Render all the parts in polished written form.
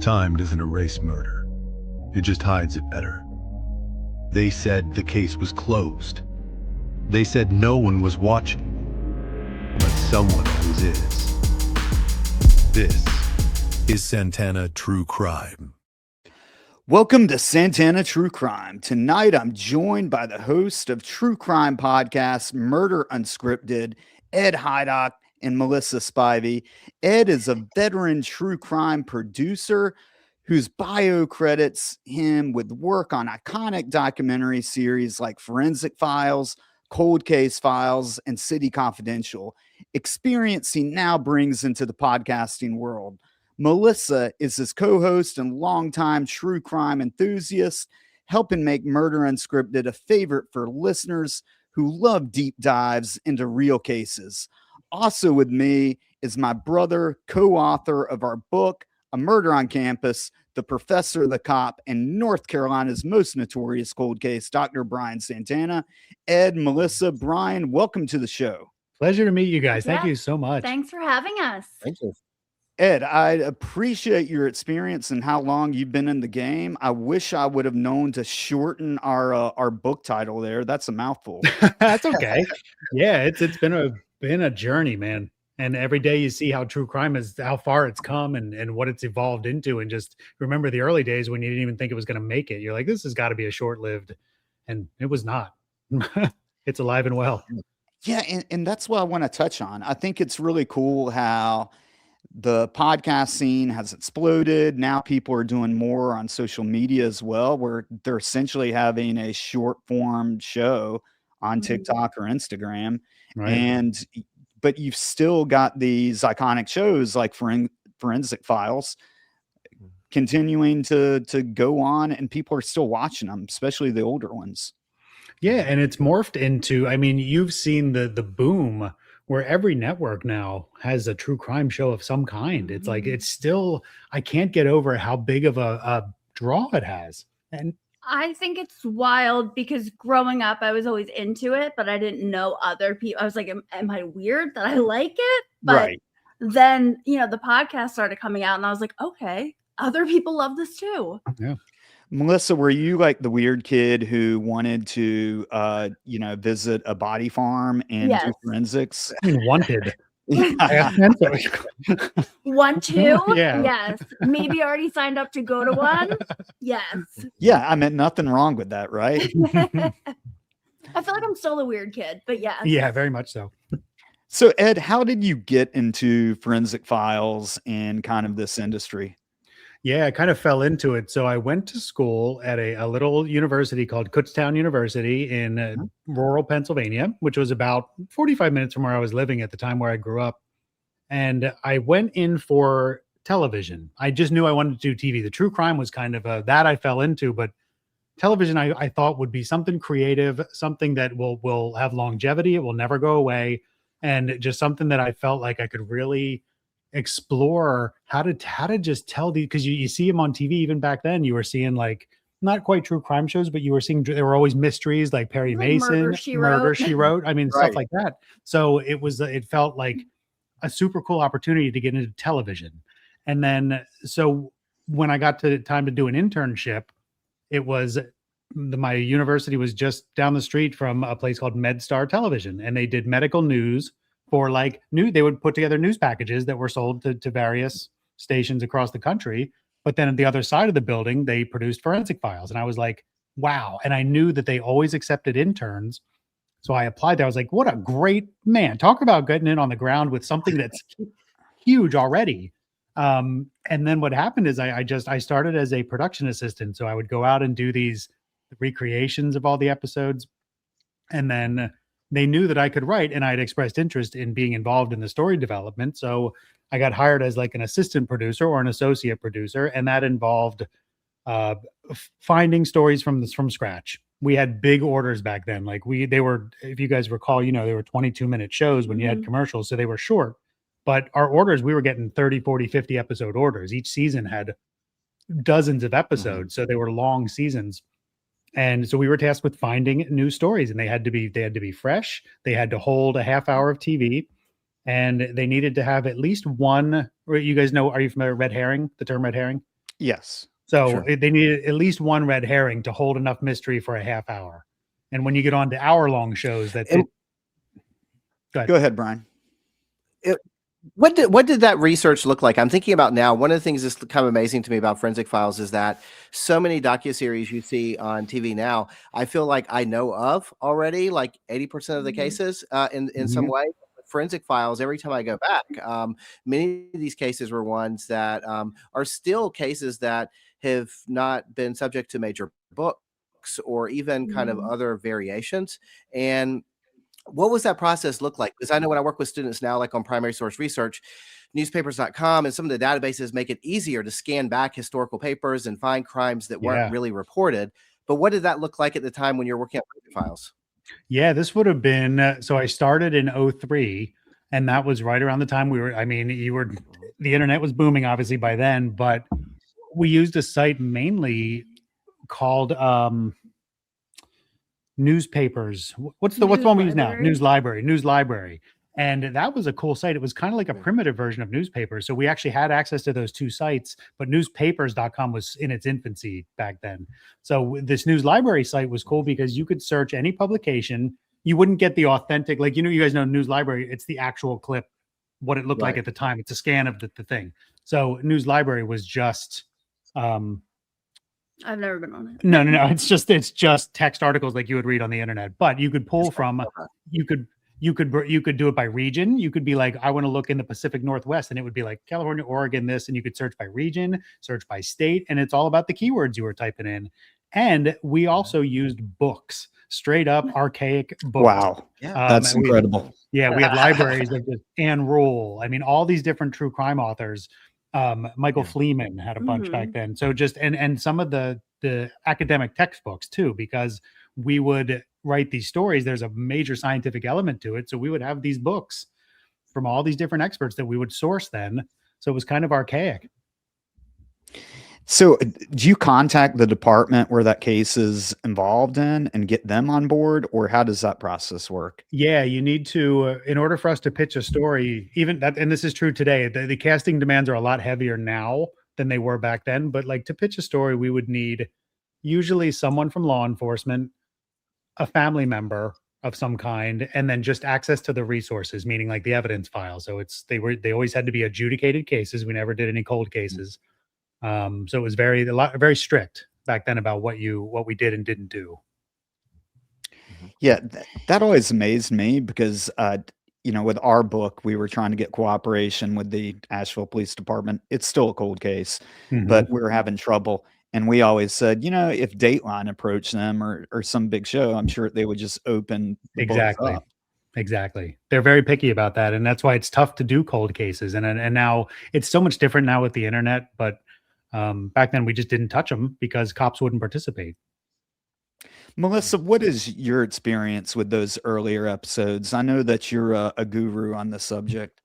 Time doesn't erase murder. It just hides it better. They said the case was closed. They said no one was watching. But someone always is. This is Santana True Crime. Welcome to Santana True Crime. Tonight, I'm joined by the host of True Crime podcast, Murder Unscripted, Ed Hydock and Melissa Spivey. Ed is a veteran true crime producer whose bio credits him with work on iconic documentary series like Forensic Files, Cold Case Files, and City Confidential. Experience he now brings into the podcasting world. Melissa is his co-host and longtime true crime enthusiast, helping make Murder Unscripted a favorite for listeners who love deep dives into real cases. Also with me is my brother, co-author of our book, A Murder on Campus, the Professor, the Cop, and North Carolina's most notorious cold case, Dr. Brian Santana. Ed, Melissa, Brian, welcome to the show. Pleasure to meet you guys. Thank you so much. Thanks for having us. Thank you. Ed, I appreciate your experience and how long you've been in the game. I wish I would have known to shorten our book title there. That's a mouthful. That's okay. Yeah, it's been a journey, man. And every day you see how true crime is, how far it's come and what it's evolved into. And just remember the early days when you didn't even think it was going to make it. You're like, this has got to be a short-lived, and it was not. It's alive and well. Yeah, and that's what I want to touch on. I think it's really cool how the podcast scene has exploded. Now people are doing more on social media as well, where they're essentially having a short form show on TikTok or Instagram. Right. But you've still got these iconic shows like Forensic Files continuing to go on, and people are still watching them, especially the older ones. Yeah, and it's morphed into, I mean, you've seen the boom where every network now has a true crime show of some kind. It's like, it's still, I can't get over how big of a draw it has. And I think it's wild because growing up, I was always into it, but I didn't know other people. I was like, am I weird that I like it? But then, the podcast started coming out and I was like, okay, other people love this too. Yeah. Melissa, were you like the weird kid who wanted to, visit a body farm and do forensics? I mean, wanted. Want to? Yeah. Yes. Maybe already signed up to go to one. Yes. Yeah, I meant nothing wrong with that, right? I feel like I'm still the weird kid, but yes. Yeah, very much so. So, Ed, how did you get into Forensic Files and kind of this industry? Yeah, I kind of fell into it. So I went to school at a little university called Kutztown University in rural Pennsylvania, which was about 45 minutes from where I was living at the time where I grew up. And I went in for television. I just knew I wanted to do TV. The true crime was kind of that I fell into, but television I thought would be something creative, something that will have longevity. It will never go away. And just something that I felt like I could really explore how to just tell these, because you see them on TV. Even back then you were seeing like not quite true crime shows, but you were seeing there were always mysteries like Perry Mason, Murder, She Wrote. I mean, stuff like that. So it felt like a super cool opportunity to get into television. And then so when I got to time to do an internship, it was my university was just down the street from a place called MedStar Television, and they did medical news for they would put together news packages that were sold to various stations across the country. But then at the other side of the building, they produced Forensic Files. And I was like, wow. And I knew that they always accepted interns. So I applied there. I was like, what a great man. Talk about getting in on the ground with something that's huge already. And then what happened is I started as a production assistant. So I would go out and do these recreations of all the episodes. And then they knew that I could write, and I had expressed interest in being involved in the story development. So I got hired as like an assistant producer or an associate producer. And that involved finding stories from scratch. We had big orders back then. They were, if you guys recall, they were 22-minute shows when you had commercials. So they were short, but our orders, we were getting 30, 40, 50 episode orders. Each season had dozens of episodes. So they were long seasons. And so we were tasked with finding new stories, and they had to be fresh. They had to hold a half hour of TV, and they needed to have at least one. You guys know, are you familiar with red herring, the term red herring? Yes. So they needed at least one red herring to hold enough mystery for a half hour. And when you get on to hour-long shows, Go ahead, Brian. What did that research look like? I'm thinking about now. One of the things that's kind of amazing to me about Forensic Files is that so many docuseries you see on TV now, I feel like I know of already, like 80% of the cases in some way. Forensic Files, every time I go back, many of these cases were ones that are still cases that have not been subject to major books or even kind of other variations. And what was that process look like? Because I know when I work with students now, like on primary source research, newspapers.com and some of the databases make it easier to scan back historical papers and find crimes that weren't really reported. But what did that look like at the time when you're working on Forensic Files? Yeah, this would have been, so I started in 2003, and that was right around the time the internet was booming obviously by then, but we used a site mainly called newspapers. What's the one we use now? News Library. And that was a cool site. It was kind of like a primitive version of newspapers. So we actually had access to those two sites, but newspapers.com was in its infancy back then. So this News Library site was cool because you could search any publication. You wouldn't get the authentic, like, you guys know News Library, it's the actual clip, what it looked like at the time. It's a scan of the thing. So News Library was just I've never been on it. No. It's just text articles like you would read on the internet, but you could pull from, you could do it by region. You could be like, I want to look in the Pacific Northwest, and it would be like California, Oregon, this, and you could search by region, search by state, and it's all about the keywords you were typing in. And we also used books, straight up archaic books. Wow. That's incredible. We had libraries of Anne Rule. I mean, all these different true crime authors. Michael Fleeman had a bunch back then. So just, and some of the academic textbooks too, because we would write these stories. There's a major scientific element to it. So we would have these books from all these different experts that we would source then. So it was kind of archaic. So do you contact the department where that case is involved in and get them on board, or how does that process work? Yeah, you need to, in order for us to pitch a story, even that, and this is true today, the casting demands are a lot heavier now than they were back then. But like to pitch a story, we would need usually someone from law enforcement, a family member of some kind, and then just access to the resources, meaning like the evidence file. So they always had to be adjudicated cases. We never did any cold cases. So it was very strict back then about what we did and didn't do. Yeah, that always amazed me because, with our book, we were trying to get cooperation with the Asheville Police Department. It's still a cold case, but we were having trouble. And we always said, if Dateline approached them or some big show, I'm sure they would just open the books up. Exactly. They're very picky about that. And that's why it's tough to do cold cases. And now it's so much different now with the internet, but back then we just didn't touch them because cops wouldn't participate. Melissa, what is your experience with those earlier episodes? I know that you're a guru on the subject.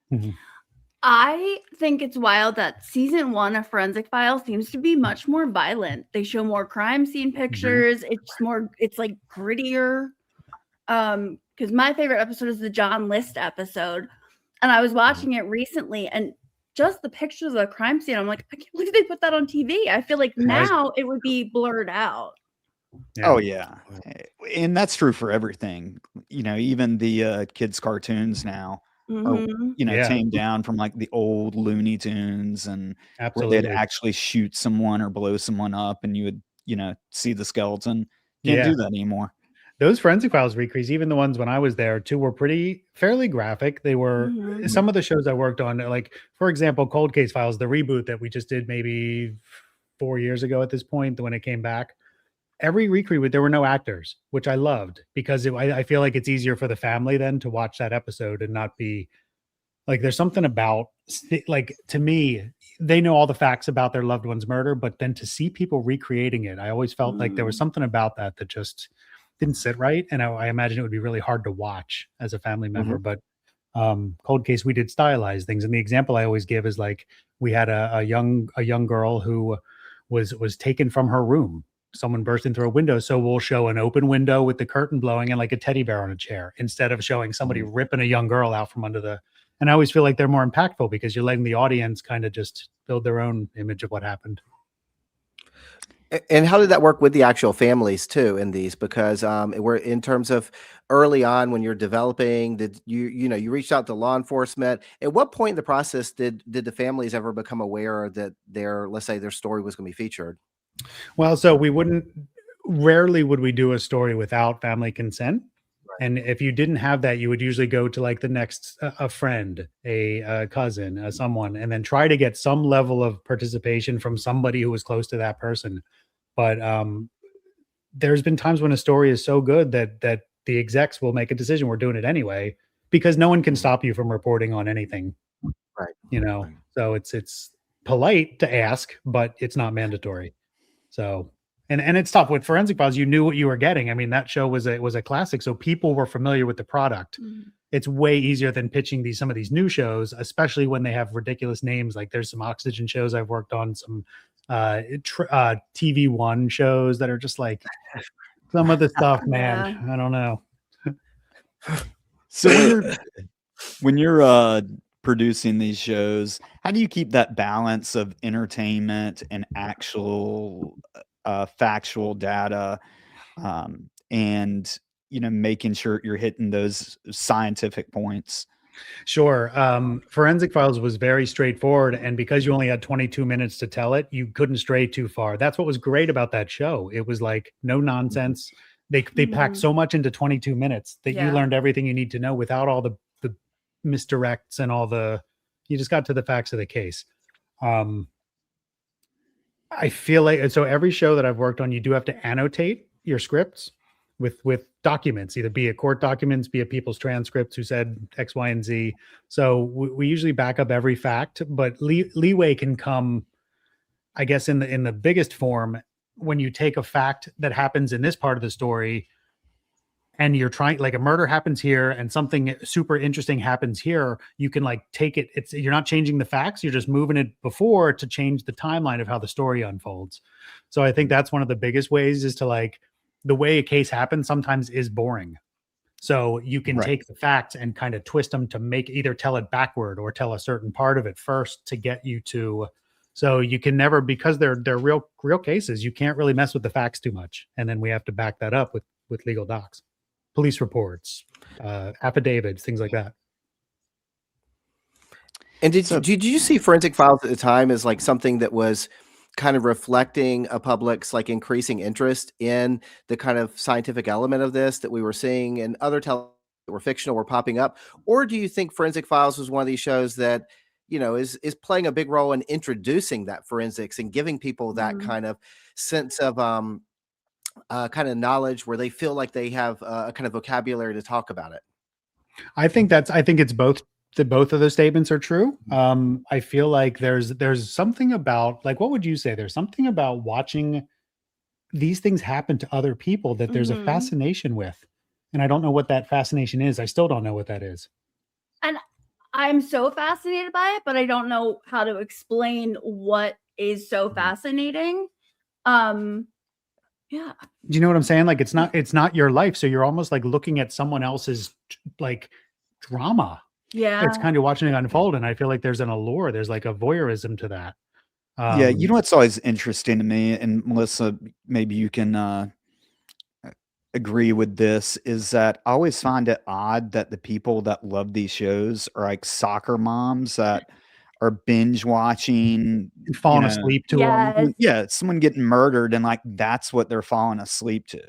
I think it's wild that season 1 of Forensic Files seems to be much more violent. They show more crime scene pictures. It's like grittier. Because my favorite episode is the John List episode. And I was watching it recently, and just the pictures of the crime scene, I'm like, I can't believe they put that on TV. I feel like now it would be blurred out. Yeah. Oh yeah. And that's true for everything. Even the kids' cartoons now are, tamed down from like the old Looney Tunes and where they'd actually shoot someone or blow someone up and you would, see the skeleton. Can't do that anymore. Those Forensic Files recrees, even the ones when I was there too, were fairly graphic. They were some of the shows I worked on, like, for example, Cold Case Files, the reboot that we just did maybe 4 years ago at this point, when it came back. Every recreate, there were no actors, which I loved because I feel like it's easier for the family then to watch that episode and not be like, there's something about, like, to me, they know all the facts about their loved one's murder, but then to see people recreating it, I always felt like there was something about that just didn't sit right. And I imagine it would be really hard to watch as a family member. But Cold Case, we did stylized things. And the example I always give is like, we had a young girl who was taken from her room. Someone burst in through a window. So we'll show an open window with the curtain blowing and like a teddy bear on a chair instead of showing somebody ripping a young girl out from under and I always feel like they're more impactful because you're letting the audience kind of just build their own image of what happened. And how did that work with the actual families too in these? Because we're in terms of early on when you're developing, did you reached out to law enforcement? At what point in the process did the families ever become aware that let's say their story was going to be featured? Well, so rarely would we do a story without family consent. And if you didn't have that, you would usually go to like the next, a friend, a cousin, someone, and then try to get some level of participation from somebody who was close to that person. But there's been times when a story is so good that the execs will make a decision. We're doing it anyway, because no one can stop you from reporting on anything. Right. Right. So it's polite to ask, but it's not mandatory. So, and it's tough with Forensic Files. You knew what you were getting. I mean, that show was a classic, so people were familiar with the product. Mm-hmm. It's way easier than pitching some of these new shows, especially when they have ridiculous names. Like there's some Oxygen shows I've worked on, some TV1 shows that are just like some of the stuff, man. I don't know. So when you're producing these shows, how do you keep that balance of entertainment and actual factual data, and making sure you're hitting those scientific points? Sure. Forensic Files was very straightforward, and because you only had 22 minutes to tell it, you couldn't stray too far. That's what was great about that show. It was like no nonsense. They packed so much into 22 minutes that you learned everything you need to know without all the misdirects and you just got to the facts of the case. I feel like, so every show that I've worked on, you do have to annotate your scripts with documents, either be it court documents, be it people's transcripts who said X, Y, and Z. So we usually back up every fact, but leeway can come, I guess, in the biggest form when you take a fact that happens in this part of the story and you're trying, like a murder happens here and something super interesting happens here, you can like take it. You're not changing the facts. You're just moving it before to change the timeline of how the story unfolds. So I think that's one of the biggest ways, is to like, the way a case happens sometimes is boring. So you can take the facts and kind of twist them to make either tell it backward or tell a certain part of it first to get you to, so you can never, because they're real cases, you can't really mess with the facts too much. And then we have to back that up with legal docs, police reports, affidavits, things like that. And did you see Forensic Files at the time as like something that was kind of reflecting a public's like increasing interest in the kind of scientific element of this that we were seeing in other that were fictional were popping up? Or do you think Forensic Files was one of these shows that, is playing a big role in introducing that forensics and giving people that kind of sense of kind of knowledge where they feel like they have a kind of vocabulary to talk about it? I think it's both. Both of those statements are true. I feel like there's something about, like, what would you say? There's something about watching these things happen to other people that there's a fascination with. And I don't know what that fascination is. I still don't know what that is. And I'm so fascinated by it, but I don't know how to explain what is so fascinating. Yeah. Do you know what I'm saying? Like, it's not your life. So you're almost like looking at someone else's like drama. Yeah. It's kind of watching it unfold. And I feel like there's an allure. There's like a voyeurism to that. Yeah. What's always interesting to me, and Melissa, maybe you can agree with this, is that I always find it odd that the people that love these shows are like soccer moms that are binge watching and falling asleep to them. Yeah. Someone getting murdered, and like, that's what they're falling asleep to.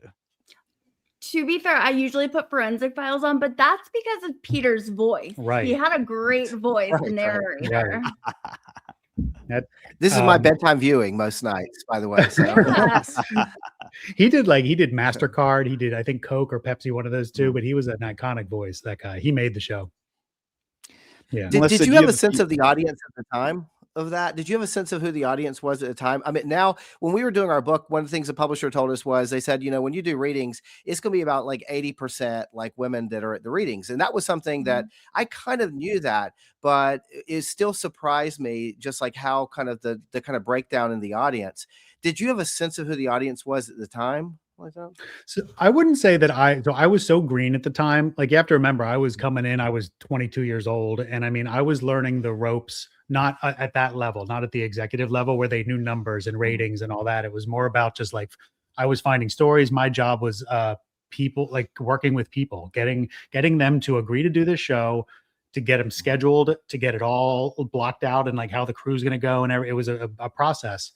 To be fair, I usually put Forensic Files on, but that's because of Peter's voice. Right. He had a great voice, the narrator. Right. This is my bedtime viewing most nights, by the way. So. Yes. He did MasterCard. He did, I think, Coke or Pepsi, one of those two, but he was an iconic voice, that guy. He made the show. Yeah. Did you have a sense of the audience at the time of that? Did you have a sense of who the audience was at the time? I mean, now when we were doing our book, one of the things the publisher told us was, they said, when you do readings, it's going to be about like 80% like women that are at the readings. And that was something that I kind of knew that, but it still surprised me, just like how kind of the kind of breakdown in the audience. Did you have a sense of who the audience was at the time? like that? So I wouldn't say that I was so green at the time. Like, you have to remember, I was coming in, I was 22 years old. And I mean, I was learning the ropes, not at that level, not at the executive level where they knew numbers and ratings and all that. It was more about just like, I was finding stories. My job was people, like working with people, getting them to agree to do this show, to get them scheduled, to get it all blocked out and like how the crew's going to go. And it was a process.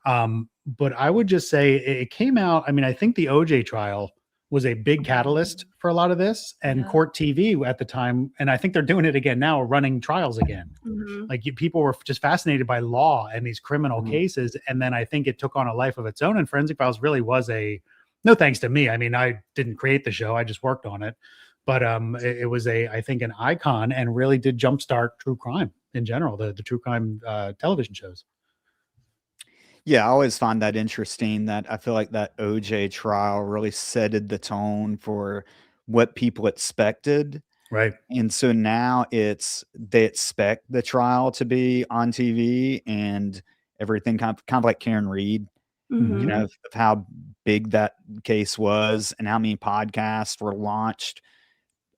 But I would just say it came out. I mean, I think the OJ trial was a big catalyst for a lot of this, and Court TV at the time. And I think they're doing it again now, running trials again. Like, people were just fascinated by law and these criminal cases. And then I think it took on a life of its own, and Forensic Files really was no thanks to me. I mean, I didn't create the show. I just worked on it. But it was I think an icon, and really did jumpstart true crime in general, the true crime television shows. Yeah, I always find that interesting, that I feel like that OJ trial really set the tone for what people expected. Right. And so now they expect the trial to be on TV and everything, kind of like Karen Reed, you know, of how big that case was and how many podcasts were launched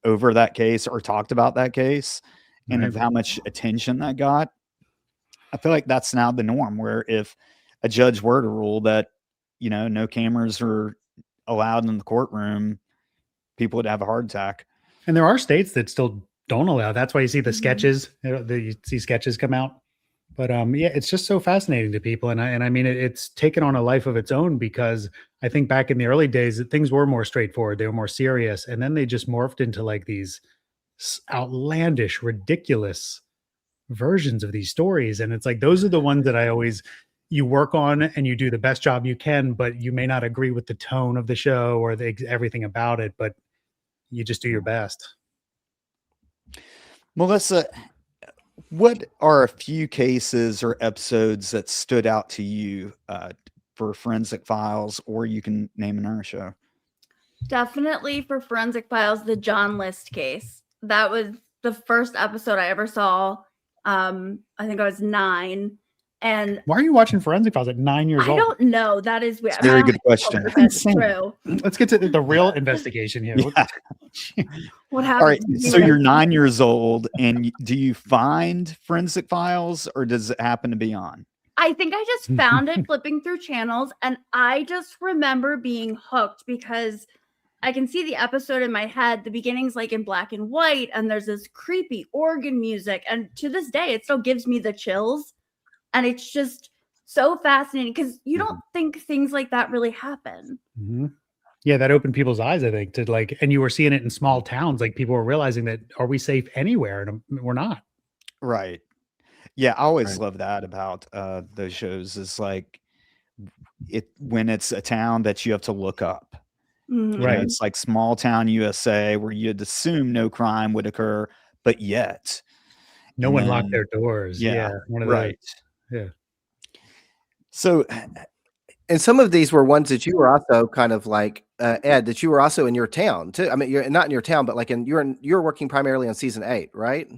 over that case or talked about that case, and of how much attention that got. I feel like that's now the norm, where if a judge were to rule that, you know, no cameras are allowed in the courtroom, people would have a heart attack. And there are states that still don't allow. That's why you see the sketches. You see sketches come out. But yeah, it's just so fascinating to people. And I mean, it's taken on a life of its own, because I think back in the early days that things were more straightforward. They were more serious. And then they just morphed into like these outlandish, ridiculous versions of these stories. And it's like, those are the ones that you work on and you do the best job you can, but you may not agree with the tone of the show or everything about it, but you just do your best. Melissa, what are a few cases or episodes that stood out to you for Forensic Files, or you can name in our show? Definitely for Forensic Files, the John List case. That was the first episode I ever saw. I think I was 9. And why are you watching Forensic Files at 9 years old? I don't know. That is weird. Very good question. That's true. Let's get to the real investigation here. Yeah. What happened? All right. So you're 9 years old, and do you find Forensic Files, or does it happen to be on? I think I just found it flipping through channels, and I just remember being hooked, because I can see the episode in my head. The beginning's like in black and white, and there's this creepy organ music. And to this day, it still gives me the chills. And it's just so fascinating, because you don't think things like that really happen. Yeah, that opened people's eyes, I think, to like, and you were seeing it in small towns. Like, people were realizing that, are we safe anywhere? And we're not. Right. Yeah, I always love that about those shows, is like when it's a town that you have to look up. Right. It's like small town USA, where you'd assume no crime would occur, but yet no one locked their doors. Yeah. One of right. Those. Yeah. So, and some of these were ones that you were also kind of like, Ed, that you were also in your town too. I mean, you're not in your town, but like you're working primarily on season 8, right?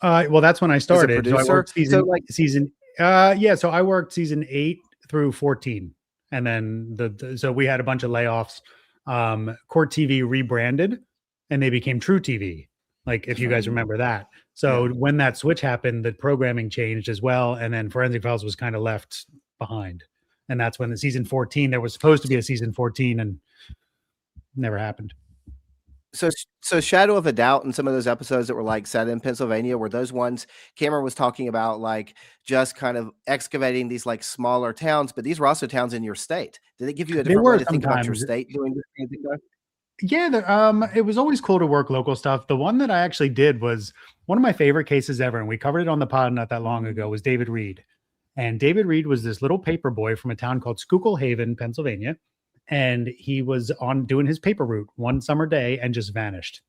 Well, that's when I started. As a producer? So I worked so I worked season 8 through 14. And then so we had a bunch of layoffs. Court TV rebranded, and they became True TV. Like, if you guys remember that. So when that switch happened, the programming changed as well. And then Forensic Files was kind of left behind. And that's when the season 14, there was supposed to be a season 14, and never happened. So Shadow of a Doubt and some of those episodes that were like set in Pennsylvania, were those ones Cameron was talking about, like just kind of excavating these like smaller towns, but these were also towns in your state. Did it give you a different way to think about your state doing this kind of thing? Yeah, it was always cool to work local stuff. The one that I actually did was one of my favorite cases ever, and we covered it on the pod not that long ago, was David Reed. And David Reed was this little paper boy from a town called Schuylkill Haven, Pennsylvania. And he was on doing his paper route one summer day and just vanished.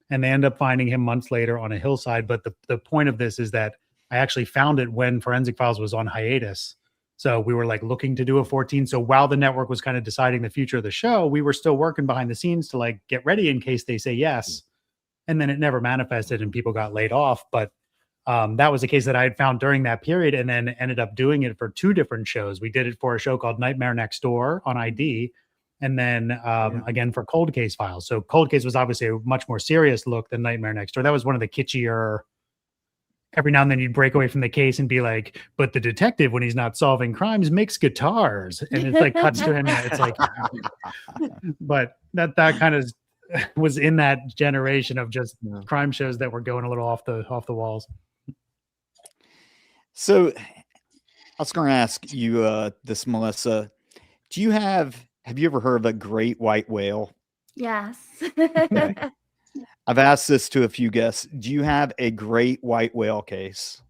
And they end up finding him months later on a hillside. But the point of this is that I actually found it when Forensic Files was on hiatus. So we were like looking to do a 14. So while the network was kind of deciding the future of the show, we were still working behind the scenes to like get ready in case they say yes. And then it never manifested and people got laid off. But that was a case that I had found during that period, and then ended up doing it for 2 different shows. We did it for a show called Nightmare Next Door on ID. And then again for Cold Case Files. So Cold Case was obviously a much more serious look than Nightmare Next Door. That was one of the kitschier. Every now and then you'd break away from the case and be like, but the detective, when he's not solving crimes, makes guitars. And it's like cuts to him. And it's like, but that kind of was in that generation of just crime shows that were going a little off the walls. So I was going to ask you this, Melissa. Have you ever heard of a great white whale? Yes. I've asked this to a few guests. Do you have a great white whale case?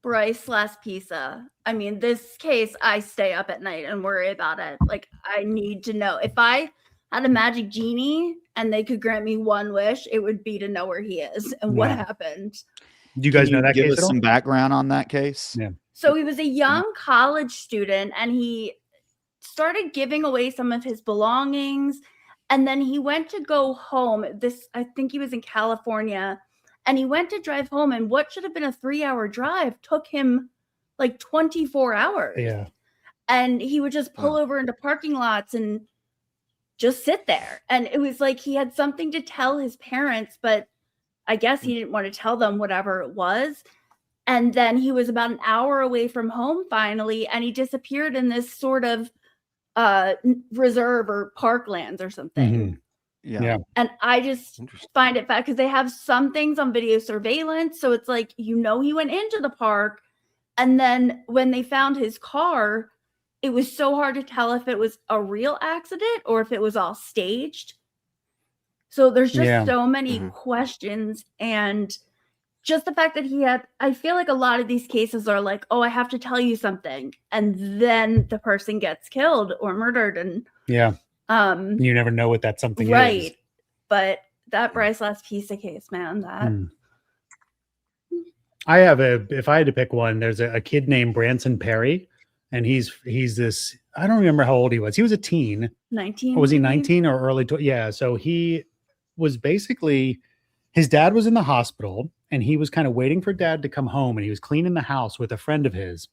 Bryce Last Pizza. I mean, this case, I stay up at night and worry about it. Like, I need to know. If I had a magic genie and they could grant me one wish, it would be to know where he is and what happened. Do you guys know that case? Give us some background on that case. Yeah. So he was a young college student and he started giving away some of his belongings. And then he went to go home. I think he was in California. And he went to drive home. And what should have been a 3-hour drive took him like 24 hours. Yeah. And he would just pull over into parking lots and just sit there. And it was like he had something to tell his parents, but I guess he didn't want to tell them whatever it was. And then he was about an hour away from home finally, and he disappeared in this sort of reserve or parklands or something. Yeah. And I just find it bad because they have some things on video surveillance. So it's like, he went into the park. And then when they found his car, it was so hard to tell if it was a real accident or if it was all staged. So there's just so many questions. And just the fact that I feel like a lot of these cases are like, oh, I have to tell you something. And then the person gets killed or murdered. And you never know what that something is. Right. But that Bryce Last Pizza case, man, that. If I had to pick one, there's a kid named Branson Perry. And he's this, I don't remember how old he was. He was a teen. 19. Was he 19 or early? Yeah. So he was basically, his dad was in the hospital and he was kind of waiting for dad to come home, and he was cleaning the house with a friend of his.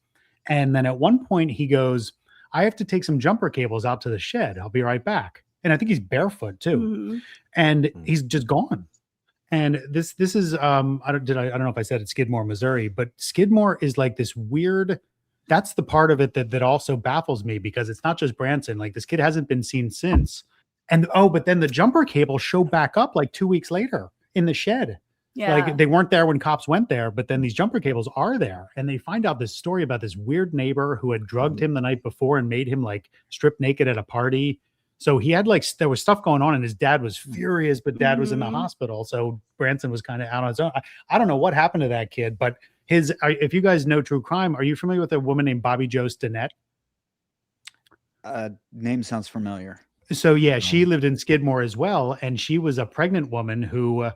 And then at one point he goes, I have to take some jumper cables out to the shed. I'll be right back. And I think he's barefoot too. And he's just gone. And this is, I don't know if I said it's Skidmore, Missouri, but Skidmore is like this weird, that's the part of it that also baffles me, because it's not just Branson. Like, this kid hasn't been seen since. And but then the jumper cables show back up like 2 weeks later in the shed. Yeah. Like, they weren't there when cops went there, but then these jumper cables are there. And they find out this story about this weird neighbor who had drugged him the night before and made him like strip naked at a party. So he had there was stuff going on, and his dad was furious, but dad was in the hospital. So Branson was kind of out on his own. I don't know what happened to that kid, but if you guys know true crime, are you familiar with a woman named Bobby Jo Stinnett? Name sounds familiar. So yeah, she lived in Skidmore as well. And she was a pregnant woman who,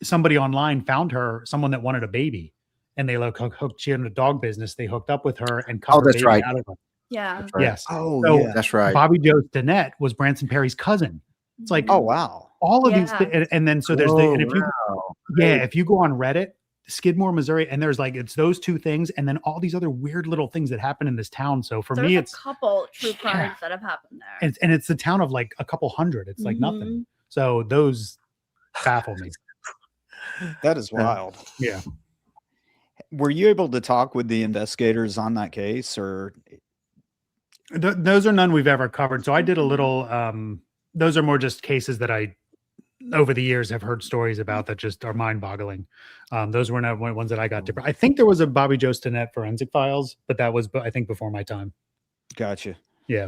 somebody online found her, someone that wanted a baby, and they hooked, she had a dog business. They hooked up with her and cut her baby out of her. Yeah. That's right. Yes. Oh, so yeah. That's right. Bobby Jo Stinnett was Branson Perry's cousin. It's like, oh, wow. All of these, and then so there's if you go on Reddit, Skidmore, Missouri, and there's like, it's those two things, and then all these other weird little things that happen in this town. So for me, it's a couple true crimes that have happened there, and it's a town of like a couple hundred. It's like nothing. So those baffle me. That is wild. Yeah. Were you able to talk with the investigators on that case, or? Those are none we've ever covered. So I did a little, those are more just cases that I, over the years, have heard stories about that just are mind boggling. Those were not ones that I got to. I think there was a Bobby Jo Stinnett Forensic Files, but that was, I think, before my time. Gotcha. Yeah.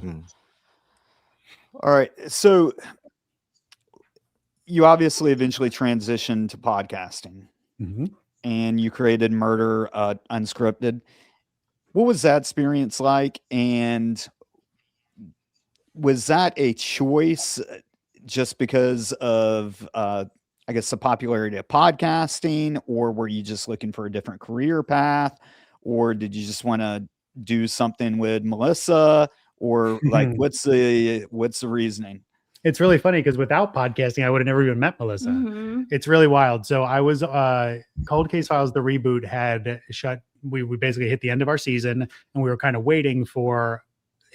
All right. So you obviously eventually transitioned to podcasting, and you created Murder Unscripted. What was that experience like? And was that a choice just because of, I guess, the popularity of podcasting, or were you just looking for a different career path, or did you just want to do something with Melissa, or like, what's the reasoning? It's really funny because without podcasting, I would have never even met Melissa. It's really wild. So I was, Cold Case Files, the reboot had shut. We basically hit the end of our season, and we were kind of waiting for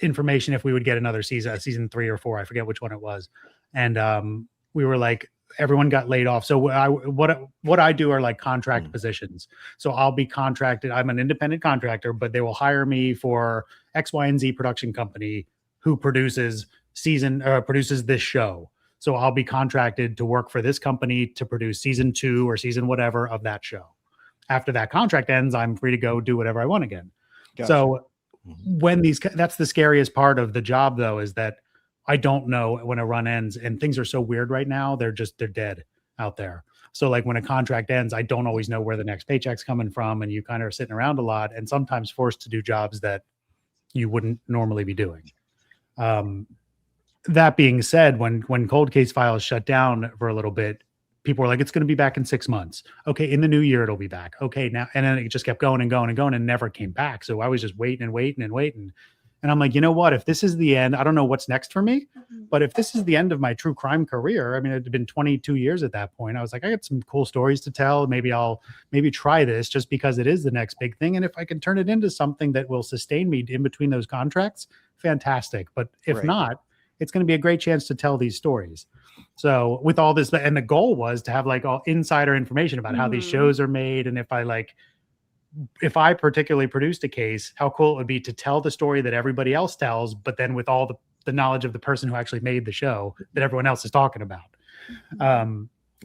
information if we would get another season 3 or 4. I forget which one it was. And we were like, everyone got laid off. So what I do are like contract positions. So I'll be contracted. I'm an independent contractor, but they will hire me for X, Y, and Z production company who produces this show. So I'll be contracted to work for this company to produce season 2 or season whatever of that show. After that contract ends, I'm free to go do whatever I want again. Gotcha. So that's the scariest part of the job, though, is that I don't know when a run ends, and things are so weird right now. They're dead out there. So like when a contract ends, I don't always know where the next paycheck's coming from. And you kind of are sitting around a lot and sometimes forced to do jobs that you wouldn't normally be doing. That being said, when Cold Case Files shut down for a little bit, people were like, it's going to be back in 6 months. Okay. In the new year, it'll be back. Okay. Now, and then it just kept going and going and going and never came back. So I was just waiting. And I'm like, you know what, if this is the end, I don't know what's next for me, but if this is the end of my true crime career, I mean, it had been 22 years at that point. I was like, I got some cool stories to tell. Maybe I'll try this just because it is the next big thing. And if I can turn it into something that will sustain me in between those contracts, fantastic. But if not, it's going to be a great chance to tell these stories. So with all this, and the goal was to have like all insider information about how these shows are made. And if I particularly produced a case, how cool it would be to tell the story that everybody else tells, but then with all the knowledge of the person who actually made the show that everyone else is talking about.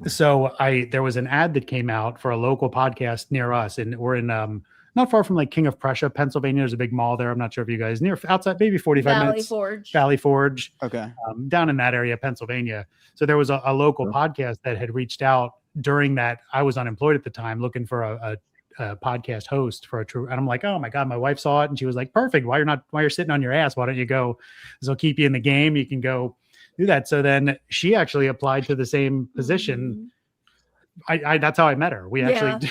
So there was an ad that came out for a local podcast near us, and we're in not far from like King of Prussia, Pennsylvania. There's a big mall there. I'm not sure if you guys outside, maybe 45 minutes. Valley Forge. Okay. Down in that area, Pennsylvania. So there was a local podcast that had reached out during that. I was unemployed at the time, looking for a podcast host for and I'm like, oh my God, my wife saw it and she was like, perfect. While you're sitting on your ass, why don't you go? This will keep you in the game. You can go do that. So then she actually applied to the same position. That's how I met her. We actually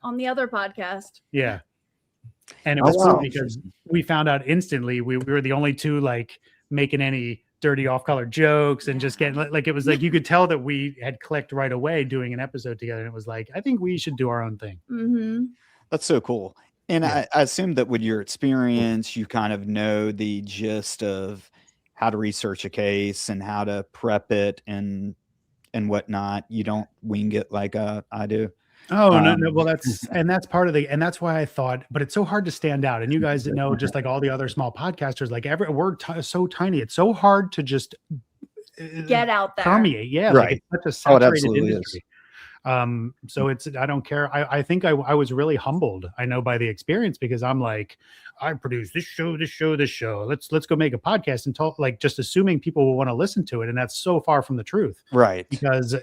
on the other podcast. Yeah. And it was cool because we found out instantly we were the only two like making any dirty off-color jokes and just getting like, it was like, you could tell that we had clicked right away doing an episode together. And it was like, I think we should do our own thing. That's so cool. And I assume that with your experience, you kind of know the gist of how to research a case and how to prep it and whatnot. You don't wing it like I do. Oh, no. Well, that's part of and that's why I thought, but it's so hard to stand out. And you guys know, just like all the other small podcasters, like we're so tiny. It's so hard to just get out there. Permeate. Yeah. Right. Like it's such a saturated industry. So I don't care. I think I was really humbled, I know, by the experience, because I'm like, I produced this show. Let's go make a podcast and talk, like, just assuming people will want to listen to it. And that's so far from the truth. Right. Because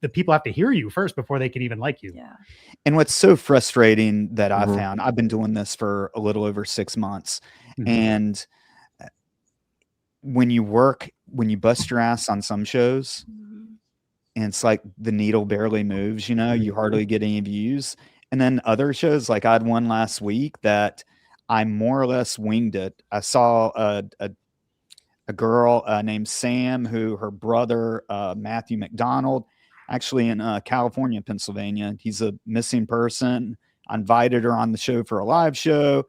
the people have to hear you first before they can even like you. Yeah. And what's so frustrating that I found, I've been doing this for a little over 6 months. And when you bust your ass on some shows, and it's like the needle barely moves, you hardly get any views. And then other shows, like I had one last week that I more or less winged it. I saw a girl named Sam, who her brother, Matthew McDonald, actually in California, Pennsylvania. He's a missing person. I invited her on the show for a live show.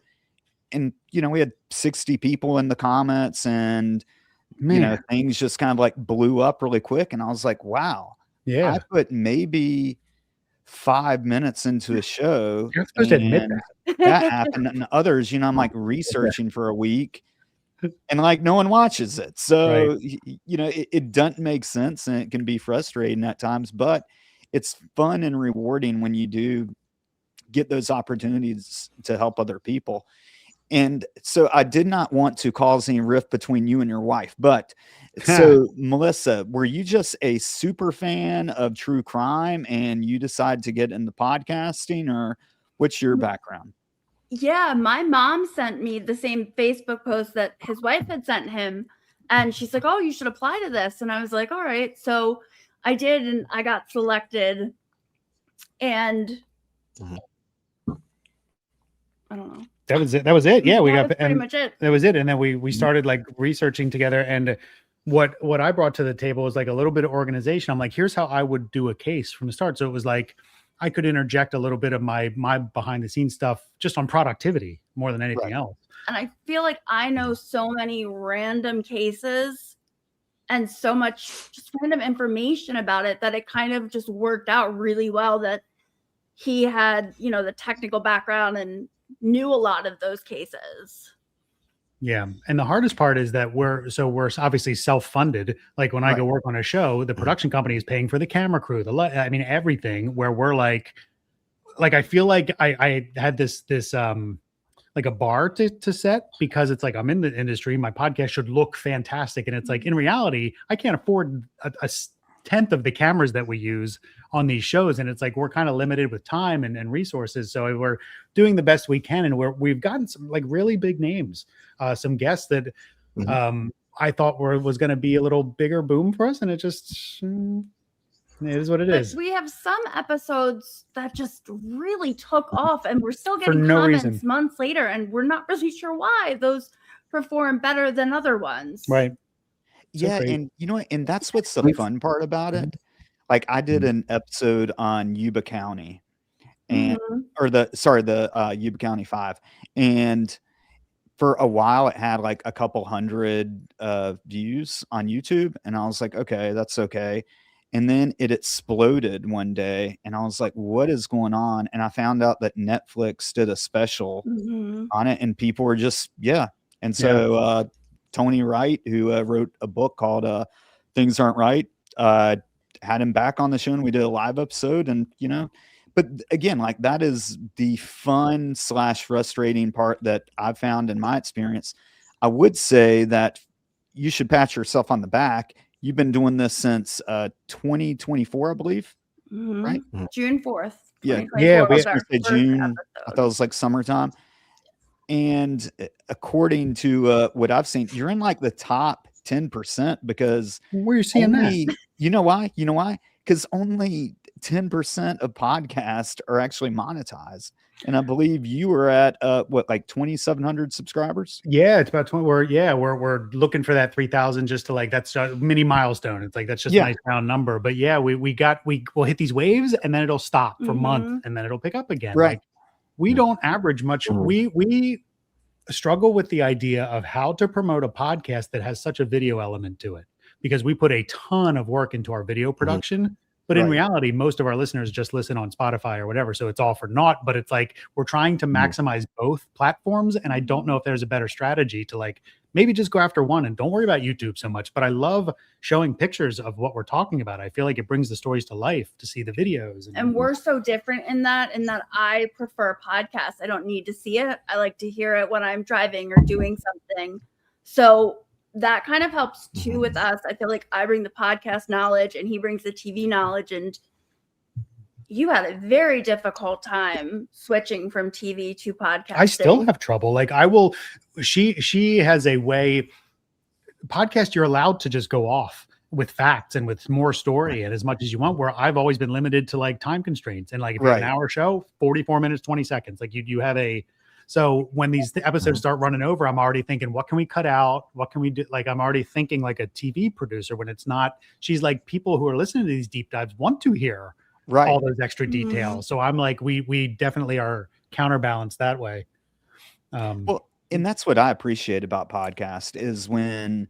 And, we had 60 people in the comments, and, things just kind of like blew up really quick. And I was like, wow. Yeah. I put maybe 5 minutes into a show. You're supposed to admit that happened. And others, I'm like researching for a week, and like no one watches it. So, it doesn't make sense, and it can be frustrating at times, but it's fun and rewarding when you do get those opportunities to help other people. And so I did not want to cause any rift between you and your wife, but so Melissa, were you just a super fan of true crime and you decided to get into podcasting, or what's your background? Yeah, my mom sent me the same Facebook post that his wife had sent him. And she's like, oh, you should apply to this. And I was like, all right. So I did, and I got selected. And I don't know. That was it. Yeah, we got pretty much it. That was it. And then we started like researching together. And what I brought to the table was like a little bit of organization. I'm like, here's how I would do a case from the start. So it was like, I could interject a little bit of my behind the scenes stuff just on productivity more than anything else. And I feel like I know so many random cases and so much just random information about it that it kind of just worked out really well that he had, you know, the technical background and knew a lot of those cases. Yeah. And the hardest part is that we're obviously self-funded. Like when I go work on a show, the production company is paying for the camera crew, I mean, everything, where we're like I feel like I had this like a bar to set, because it's like, I'm in the industry, my podcast should look fantastic. And it's like, in reality, I can't afford a tenth of the cameras that we use on these shows. And it's like, we're kind of limited with time and resources. So we're doing the best we can. And we've gotten some like really big names, some guests that I thought was going to be a little bigger boom for us. And it just, it is what it is. We have some episodes that just really took off, and we're still getting no comments reason. months later, and we're not really sure why those perform better than other ones. Right. Yeah, great. and you know what? And that's what's the fun part about it. Like, I did an episode on Yuba County, and the Yuba County 5, and for a while it had like a couple hundred views on YouTube, and I was like, okay, that's okay. And then it exploded one day, and I was like, what is going on? And I found out that Netflix did a special on it, and people were just, And so Tony Wright, who wrote a book called Things Aren't Right, had him back on the show, and we did a live episode. And, you know, but again, like, that is the fun / frustrating part that I've found in my experience. I would say that you should pat yourself on the back. You've been doing this since 2024, I believe, right? June 4th. Yeah. Yeah. I was going to say June. I thought it was like summertime. And according to what I've seen, you're in like the top 10%, because where are you seeing that? You know why? You know why? Because only 10% of podcasts are actually monetized. And I believe you were at like 2,700 subscribers. Yeah, it's about 20. We're looking for that 3,000, just to like, that's a mini milestone. It's like, that's just a nice round number. But yeah, we'll hit these waves, and then it'll stop for a month, and then it'll pick up again. Right. Like, we don't average much. We struggle with the idea of how to promote a podcast that has such a video element to it, because we put a ton of work into our video production. But in reality, most of our listeners just listen on Spotify or whatever. So it's all for naught. But it's like, we're trying to maximize both platforms. And I don't know if there's a better strategy to like maybe just go after one and don't worry about YouTube so much. But I love showing pictures of what we're talking about. I feel like it brings the stories to life to see the videos. And we're so different in that I prefer podcasts. I don't need to see it. I like to hear it when I'm driving or doing something. So that kind of helps too with us. I feel like I bring the podcast knowledge and he brings the TV knowledge, and you had a very difficult time switching from TV to podcasting. I still have trouble. Like, she has a way, podcast, you're allowed to just go off with facts and with more story and as much as you want, where I've always been limited to like time constraints. And like, if you have an hour show, 44 minutes, 20 seconds, like you have so when these episodes start running over, I'm already thinking, what can we cut out? What can we do? Like, I'm already thinking like a TV producer, when it's not. She's like, people who are listening to these deep dives want to hear all those extra details. So I'm like, we definitely are counterbalanced that way. Well, and that's what I appreciate about podcast, is when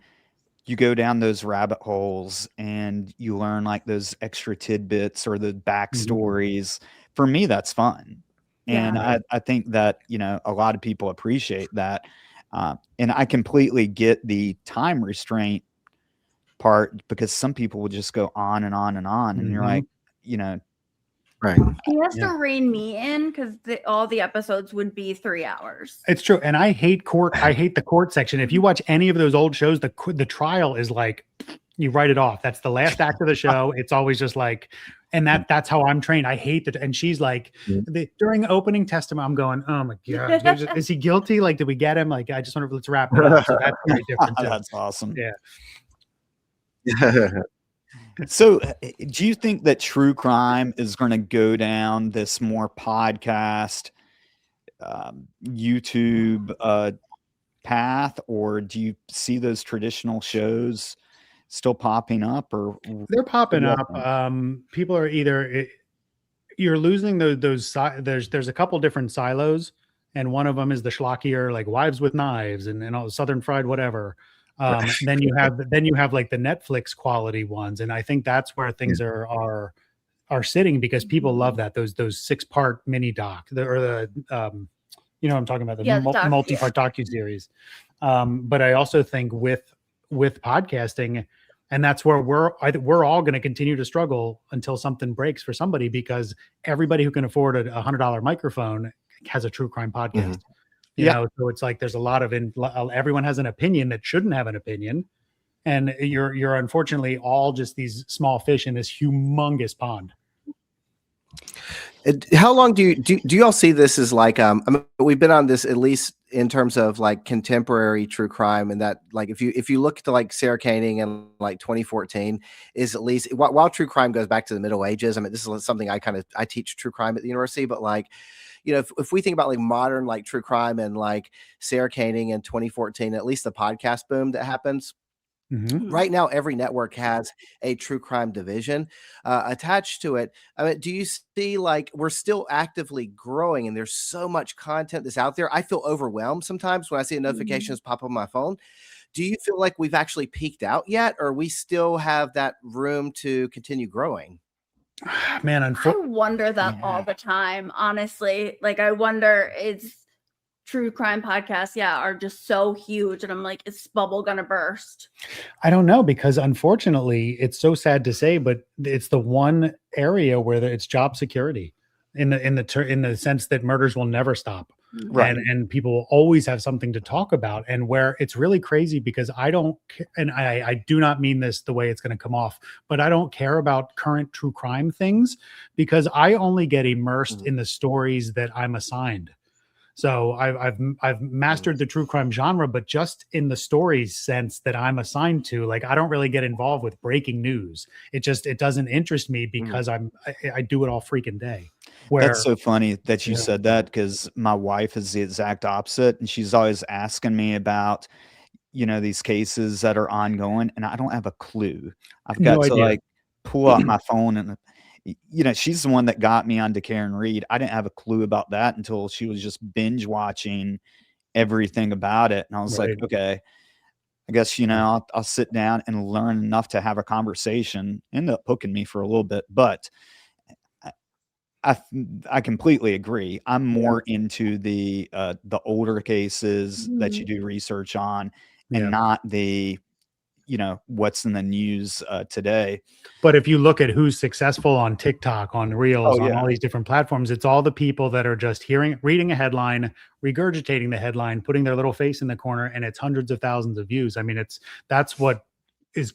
you go down those rabbit holes and you learn like those extra tidbits or the backstories. For me, that's fun. And I think that, you know, a lot of people appreciate that. And I completely get the time restraint part, because some people will just go on and on and on. And you're like, you know. Right. He has to rein me in, because all the episodes would be 3 hours. It's true. And I hate court. I hate the court section. If you watch any of those old shows, the trial is like, you write it off. That's the last act of the show. It's always just like, and that's how I'm trained. I hate that. And she's like, during opening testimony, I'm going, oh my God, is he guilty? Like, did we get him? Like, I just want to, let's wrap it up. So that's very different. That's awesome. Yeah. So do you think that true crime is going to go down this more podcast, YouTube path, or do you see those traditional shows still popping up? Or they're popping up. People are either you're losing there's a couple different silos, and one of them is the schlockier, like Wives with Knives and all Southern Fried whatever. Then you have like the Netflix quality ones, and I think that's where things are sitting, because people love that those 6-part mini doc, or the you know what I'm talking about, the multi-part docuseries. But I also think with podcasting, and that's where we're all going to continue to struggle until something breaks for somebody, because everybody who can afford a $100 microphone has a true crime podcast. You know, so it's like there's a lot of everyone has an opinion that shouldn't have an opinion, and you're unfortunately all just these small fish in this humongous pond. How long do you all see this as like, I mean, we've been on this, at least in terms of like contemporary true crime, and that, like, if you look to like Sarah Koenig and like 2014 is, at least while true crime goes back to the Middle Ages. I mean, this is something I teach true crime at the university, but like, you know, if we think about like modern, like true crime and like Sarah Koenig in 2014, at least the podcast boom that happens. Right now, every network has a true crime division attached to it. I mean, do you see like we're still actively growing, and there's so much content that's out there? I feel overwhelmed sometimes when I see the notifications pop up on my phone. Do you feel like we've actually peaked out yet, or we still have that room to continue growing? Man, I wonder that all the time, honestly. Like, I wonder, it's true crime podcasts are just so huge, and I'm like, is this bubble gonna burst? I don't know, because unfortunately, it's so sad to say, but it's the one area where it's job security, in the sense that murders will never stop, right? And people will always have something to talk about, and where it's really crazy, because I do not mean this the way it's going to come off, but I don't care about current true crime things, because I only get immersed in the stories that I'm assigned. So I've mastered the true crime genre, but just in the stories sense that I'm assigned to. Like, I don't really get involved with breaking news. It doesn't interest me, because I do it all freaking day. That's so funny that you said that, because my wife is the exact opposite, and she's always asking me about, you know, these cases that are ongoing, and I don't have a clue. I've got to like pull out my phone, and you know, she's the one that got me onto Karen Reed. I didn't have a clue about that until she was just binge watching everything about it. And I was like, okay, I guess, you know, I'll sit down and learn enough to have a conversation. Ended up hooking me for a little bit, but I completely agree. I'm more into the older cases that you do research on, and not the, you know, what's in the news today. But if you look at who's successful on TikTok, on Reels, on all these different platforms, it's all the people that are just reading a headline, regurgitating the headline, putting their little face in the corner, and it's hundreds of thousands of views. I mean, that's what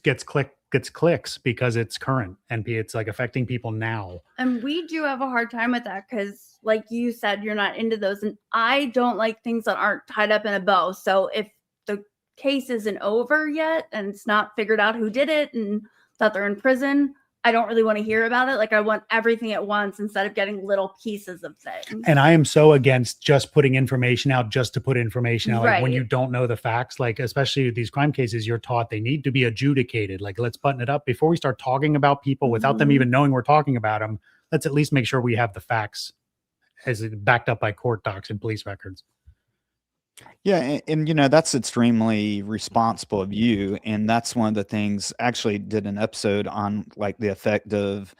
gets clicks, because it's current, and it's like affecting people now. And we do have a hard time with that, because like you said, you're not into those, and I don't like things that aren't tied up in a bow. So if the case isn't over yet and it's not figured out who did it and that they're in prison, I don't really want to hear about it. Like, I want everything at once instead of getting little pieces of things. And I am so against just putting information out just to put information out. Like, when you don't know the facts, like especially these crime cases, you're taught they need to be adjudicated. Like, let's button it up before we start talking about people without them even knowing we're talking about them. Let's at least make sure we have the facts as backed up by court docs and police records. Yeah, and you know, that's extremely responsible of you, and that's one of the things. Actually, did an episode on like the effect of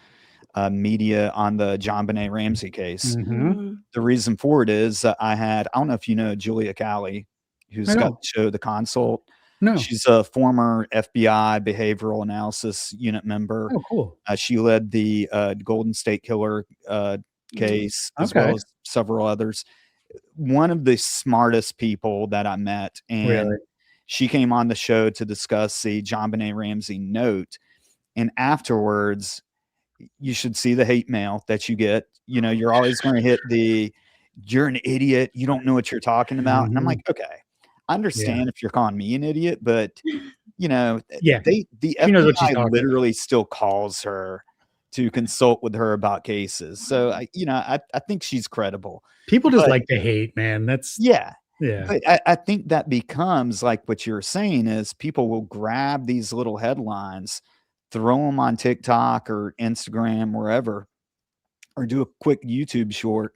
media on the JonBenet Ramsey case. The reason for it is I don't know if you know Julia Cali, who's got the show The Consult. No, she's a former FBI behavioral analysis unit member. Oh, cool. She led the Golden State Killer case, as well as several others. One of the smartest people that I met, and she came on the show to discuss the JonBenet Ramsey note. And afterwards, you should see the hate mail that you get. You know, you're always going to hit you're an idiot, you don't know what you're talking about. And I'm like, okay, I understand if you're calling me an idiot, but you know, the FBI literally still calls her to consult with her about cases. So I think she's credible. People just like to hate, man. That's But I think that becomes like what you're saying is people will grab these little headlines, throw them on TikTok or Instagram, wherever, or do a quick YouTube short,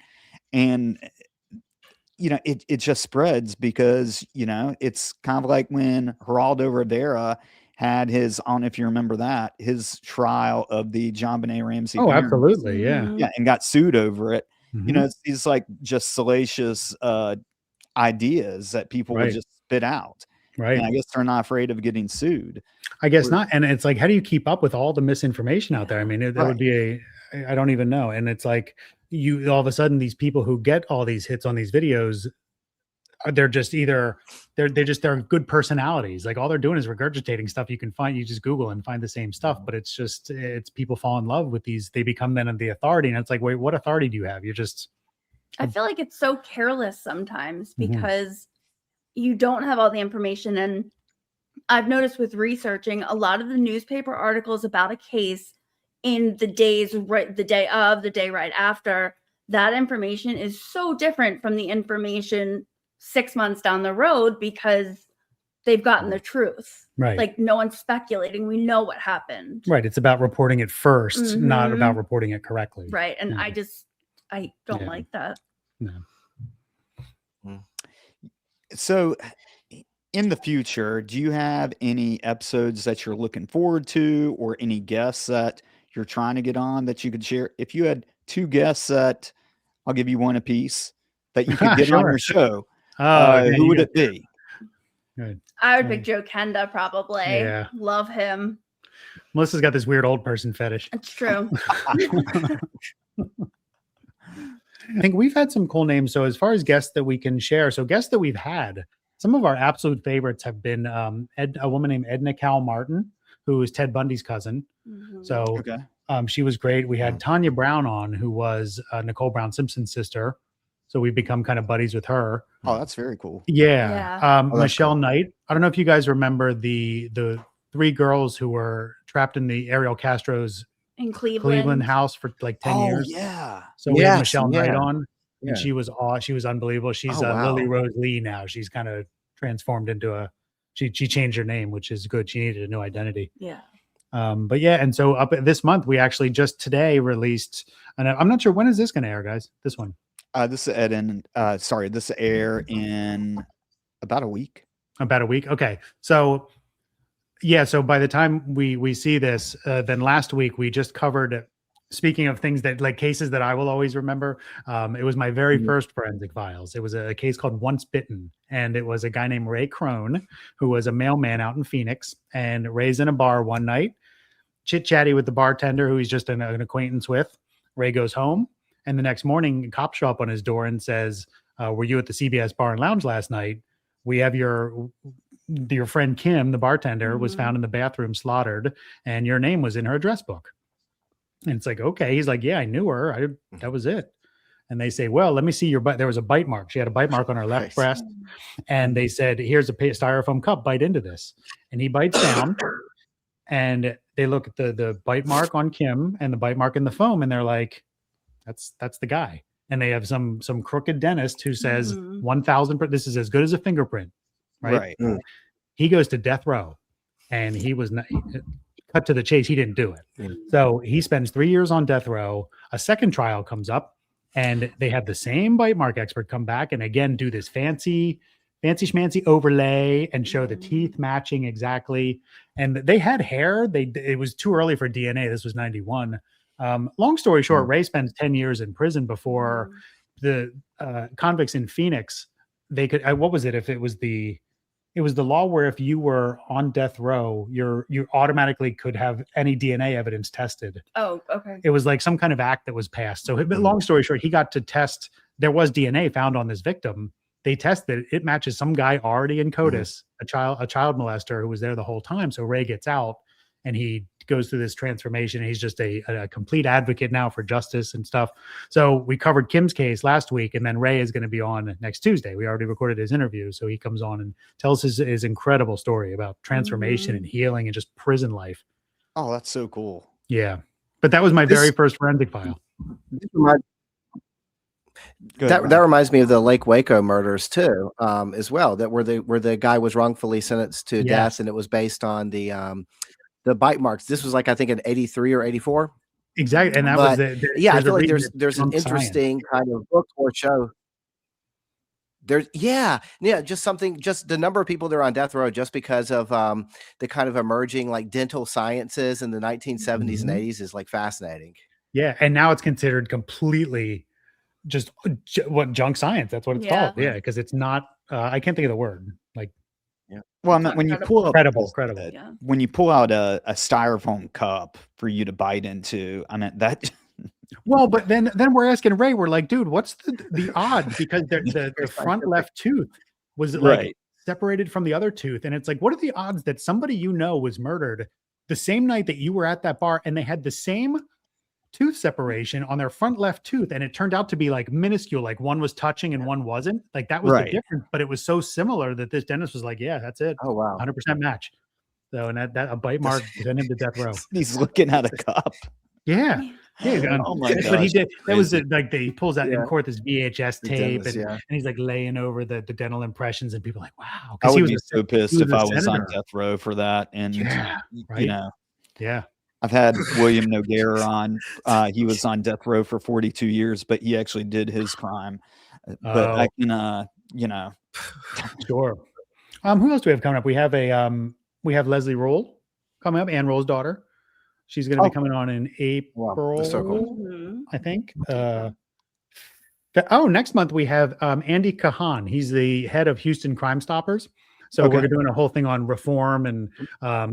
and it just spreads because it's kind of like when Geraldo Rivera had his, I don't know if you remember that, his trial of the John Benet Ramsey Oh, parents. absolutely, yeah. Yeah, and got sued over it. Mhm. It's these like just salacious ideas that people would Right. just spit out. Right. And I guess they're not afraid of getting sued. I guess not. And it's like, how do you keep up with all the misinformation out there? I mean, that would be I don't even know. And it's like all of a sudden these people who get all these hits on these videos, they're just either they're good personalities. Like all they're doing is regurgitating stuff you can find. You just Google and find the same stuff, but it's people fall in love with these. They become then the authority. And it's like, wait, what authority do you have? You're just, I feel like it's so careless sometimes because you don't have all the information. And I've noticed with researching a lot of the newspaper articles about a case in the days, right, the day of, the day right after, that information is so different from the information 6 months down the road because they've gotten the truth. right. Like no one's speculating. We know what happened. Right. It's about reporting it first, not about reporting it correctly. Right. And Yeah. I don't like that. No. So in the future, do you have any episodes that you're looking forward to or any guests that you're trying to get on that you could share? If you had 2 guests that I'll give you one apiece that you could get on your show, who would it be? Good. I would pick Joe Kenda probably. Yeah. Love him. Melissa's got this weird old person fetish. It's true. I think we've had some cool names. So as far as guests that we can share, so guests that we've had, some of our absolute favorites have been a woman named Edna Cal Martin, who is Ted Bundy's cousin. So she was great. We had Tanya Brown on, who was Nicole Brown Simpson's sister. So we've become kind of buddies with her. Oh, that's very cool. Yeah. Michelle Knight. I don't know if you guys remember the 3 girls who were trapped in the Ariel Castro's In Cleveland house for like 10 years. Yeah. So we had Michelle Knight yeah. on, Yeah. and she was unbelievable. She's wow. Lily Rose Lee now. She's kind of transformed into she changed her name, which is good. She needed a new identity. Yeah. But yeah, and so up this month, we actually just today released, and I'm not sure when is this going to air, guys. This one. This is this will air in about a week. About a week. Okay. So yeah, so by the time we see this, then last week we just covered, speaking of things that like cases that I will always remember, it was my very first Forensic Files. It was a case called Once Bitten, and it was a guy named Ray Crone, who was a mailman out in Phoenix, and Ray's in a bar one night, chit-chatty with the bartender who he's just an acquaintance with. Ray goes home, and the next morning, cops show up on his door and says, were you at the CBS Bar and Lounge last night? We have your friend Kim, the bartender, was found in the bathroom slaughtered, and your name was in her address book. And it's like, okay. He's like, yeah, I knew her. That was it. And they say, well, let me see your bite. There was a bite mark. She had a bite mark on her left breast. And they said, here's a styrofoam cup, bite into this. And he bites down, and they look at the bite mark on Kim and the bite mark in the foam, and they're like, that's the guy. And they have some crooked dentist who says 1,000, this is as good as a fingerprint. Right. He goes to death row, and he was not, cut to the chase. He didn't do it. So he spends 3 years on death row. A second trial comes up, and they have the same bite mark expert come back and again do this fancy schmancy overlay and show the teeth matching exactly. And they had hair. It was too early for DNA. This was 91. Long story short, Ray spends 10 years in prison before the convicts in Phoenix. They could, what was it? If it was the law where if you were on death row, you automatically could have any DNA evidence tested. Oh, okay. It was like some kind of act that was passed. So long story short, he got to test. There was DNA found on this victim. They tested it matches some guy already in CODIS, a child molester who was there the whole time. So Ray gets out, and he goes through this transformation. He's just a complete advocate now for justice and stuff. So we covered Kim's case last week, and then Ray is going to be on next Tuesday. We already recorded his interview. So he comes on and tells his incredible story about transformation and healing and just prison life. Oh, that's so cool. Yeah. But that was my very first Forensic File. That reminds me of the Lake Waco murders too, as well. That where the guy was wrongfully sentenced to death, and it was based on the bite marks. This was like, I think, in 83 or 84. Exactly. And that But was yeah, I there's a feel like reason there's it's an junk science. interesting kind of book or show. There's just the number of people that are on death row just because of the kind of emerging like dental sciences in the 1970s and 80s is like fascinating. Yeah, and now it's considered completely just what junk science. That's what it's called. Yeah, because it's not. I can't think of the word. Like, Well, I mean, when you pull up credible. Yeah. when you pull out a styrofoam cup for you to bite into, I mean that. Well, but then we're asking Ray. We're like, dude, what's the odds? Because the front left tooth was like Right. separated from the other tooth, and it's like, what are the odds that somebody you know was murdered the same night that you were at that bar, and they had the same tooth separation on their front left tooth, and it turned out to be like minuscule, like one was touching and one wasn't. Like that was the difference, but it was so similar that this dentist was like, yeah, that's it. Oh wow, 100% match. So, and that a bite mark sent him to death row. He's looking at a cup. Yeah. Oh my But he gosh, did. That was crazy. like he pulls out in Yeah. court this VHS The tape, dentist, and he's like laying over the dental impressions, and people are like, wow. I Because he would was be so pissed he if was a I was on senator. death row for that. And Yeah, you right. know, Yeah. I've had William Noguera on. He was on death row for 42 years, but he actually did his crime. But I can, Sure. Who else do we have coming up? We have Leslie Roll coming up, Ann Roll's daughter. She's going to be coming on in April, that's so cool. I think. Next month we have Andy Kahan. He's the head of Houston Crime Stoppers. So we're doing a whole thing on reform, and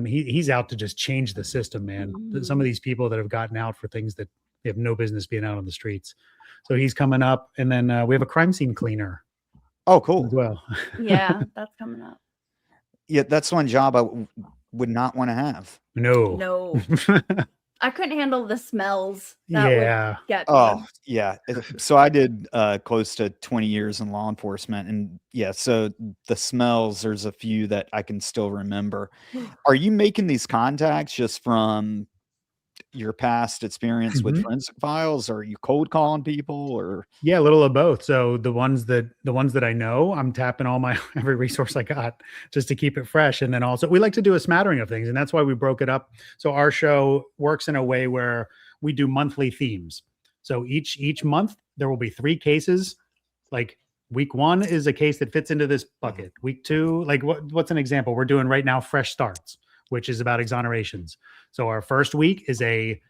he's out to just change the system, man. Some of these people that have gotten out for things that they have no business being out on the streets. So he's coming up, and then we have a crime scene cleaner. Oh, cool. As well. Yeah, that's coming up. Yeah, that's one job I would not want to have. No. I couldn't handle the smells. That would get me. Oh, yeah. So I did close to 20 years in law enforcement, and yeah, so the smells, there's a few that I can still remember. Are you making these contacts just from your past experience with Forensic Files? Or are you cold calling people, or? Yeah, a little of both. So the ones that I know, I'm tapping all my every resource I got just to keep it fresh. And then also we like to do a smattering of things, and that's why we broke it up. So our show works in a way where we do monthly themes. So each month there will be 3 cases. Like week 1 is a case that fits into this bucket. Week 2, like what's an example? We're doing right now Fresh Starts, which is about exonerations. So our first week is a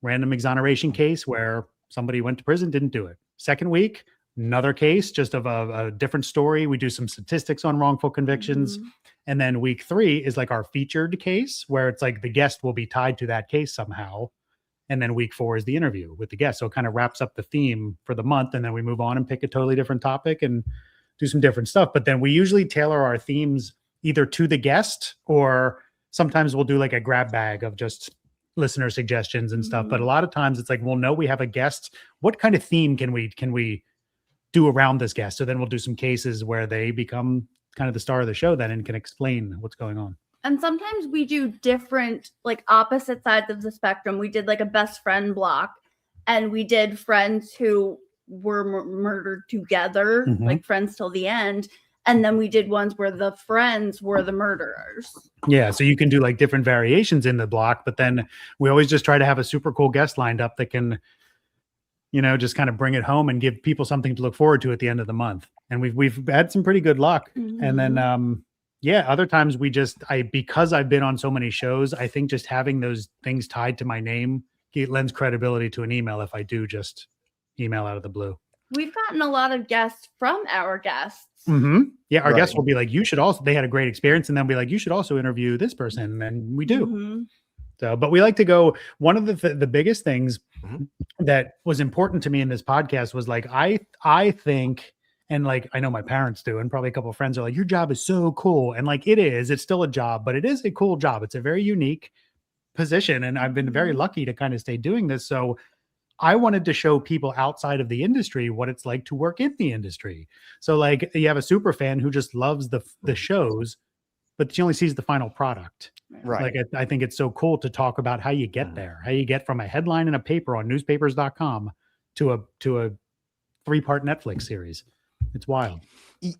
random exoneration case where somebody went to prison, didn't do it. Second week, another case, just of a different story. We do some statistics on wrongful convictions. And then week 3 is like our featured case, where it's like the guest will be tied to that case somehow. And then week 4 is the interview with the guest. So it kind of wraps up the theme for the month. And then we move on and pick a totally different topic and do some different stuff. But then we usually tailor our themes either to the guest, or sometimes we'll do like a grab bag of just listener suggestions and stuff. But a lot of times it's like, we'll know we have a guest. What kind of theme can we do around this guest? So then we'll do some cases where they become kind of the star of the show then and can explain what's going on. And sometimes we do different, like opposite sides of the spectrum. We did like a best friend block, and we did friends who were murdered together, like friends till the end. And then we did ones where the friends were the murderers. Yeah. So you can do like different variations in the block, but then we always just try to have a super cool guest lined up that can, just kind of bring it home and give people something to look forward to at the end of the month. And we've had some pretty good luck. And then, other times because I've been on so many shows, I think just having those things tied to my name, it lends credibility to an email if I do just email out of the blue. We've gotten a lot of guests from our guests. Yeah, our guests will be like, you should also, they had a great experience, and then be like, you should also interview this person, and we do. So, but we like to go, one of the biggest things that was important to me in this podcast was like, I think, and like, I know my parents do, and probably a couple of friends are like, your job is so cool. And like, it's still a job, but it is a cool job. It's a very unique position. And I've been very lucky to kind of stay doing this. So I wanted to show people outside of the industry what it's like to work in the industry. So like, you have a super fan who just loves the shows, but she only sees the final product. Right. Like, I think it's so cool to talk about how you get there, how you get from a headline in a paper on newspapers.com to a 3-part Netflix series. It's wild.